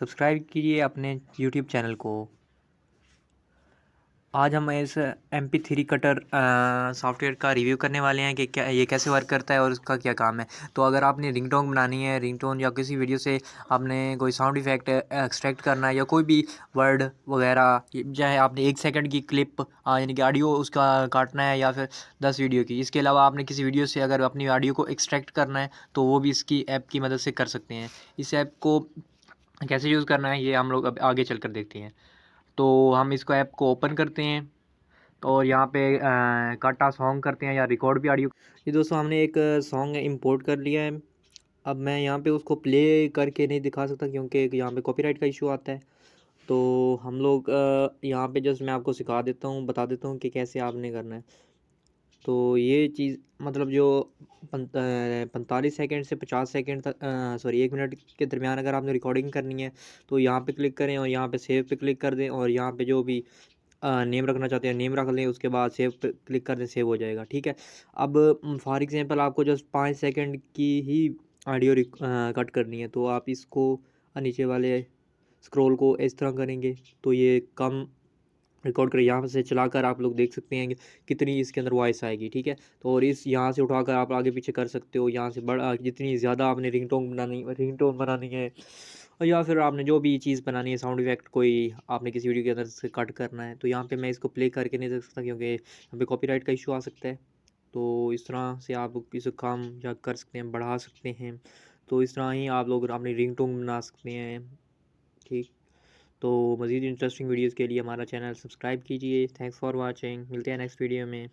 Subscribe कीजिए अपने YouTube channel को। आज हम इस MP3 कटर सॉफ्टवेयर का रिव्यू करने वाले हैं कि क्या ये कैसे वर्क करता है और उसका क्या काम है। तो अगर आपने रिंगटोन बनानी है, रिंगटोन या किसी वीडियो से आपने कोई साउंड इफ़ेक्ट एक्सट्रैक्ट करना है या कोई भी वर्ड वगैरह, चाहे आपने 1 सेकंड की क्लिप यानी कि ऑडियो उसका काटना है या फिर 10 वीडियो की, इसके अलावा आपने किसी वीडियो से अगर अपनी ऑडियो को एक्सट्रैक्ट करना है तो वो भी इसकी ऐप की मदद से कर सकते हैं। इस ऐप को कैसे यूज़ करना है ये हम लोग अब आगे चल कर देखते हैं। तो हम इसको ऐप को ओपन करते हैं और यहाँ पे काटा सॉन्ग करते हैं या रिकॉर्ड भी ऑडियो। ये दोस्तों हमने एक सॉन्ग इंपोर्ट कर लिया है। अब मैं यहाँ पे उसको प्ले करके नहीं दिखा सकता क्योंकि यहाँ पे कॉपीराइट का इशू आता है। तो हम लोग यहाँ पे जस्ट मैं आपको सिखा देता हूँ, बता देता हूँ कि कैसे आपने करना है। तो ये चीज़ मतलब जो 45 सेकंड से 50 सेकंड तक, सॉरी 1 मिनट के दरमियान अगर आपने रिकॉर्डिंग करनी है तो यहाँ पे क्लिक करें और यहाँ पे सेव पे क्लिक कर दें और यहाँ पे जो भी नेम रखना चाहते हैं नेम रख लें, उसके बाद सेव पे क्लिक कर दें, सेव हो जाएगा। ठीक है। अब फॉर एग्जांपल आपको जस्ट 5 सेकंड की ही ऑडियो कट करनी है तो आप इसको नीचे वाले स्क्रॉल को इस तरह करेंगे तो ये कम रिकॉर्ड कर यहाँ से चलाकर आप लोग देख सकते हैं कि कितनी इसके अंदर वॉइस आएगी। ठीक है। तो और इस यहाँ से उठाकर आप आगे पीछे कर सकते हो, यहाँ से बड़ा जितनी ज़्यादा आपने रिंगटोन बनानी है और या फिर आपने जो भी चीज़ बनानी है, साउंड इफेक्ट कोई आपने किसी वीडियो के अंदर से कट करना है तो यहाँ पे मैं इसको प्ले करके नहीं देख सकता क्योंकि यहाँ पे कॉपीराइट का इशू आ सकता है। तो इस तरह से आप इसे काम या कर सकते हैं, बढ़ा सकते हैं। तो इस तरह ही आप लोग अपनी रिंगटोन बना सकते हैं। ठीक। तो मज़ीद इंटरेस्टिंग वीडियोज़ के लिए हमारा चैनल सब्सक्राइब कीजिए। Thanks for watching. मिलते हैं नेक्स्ट वीडियो में।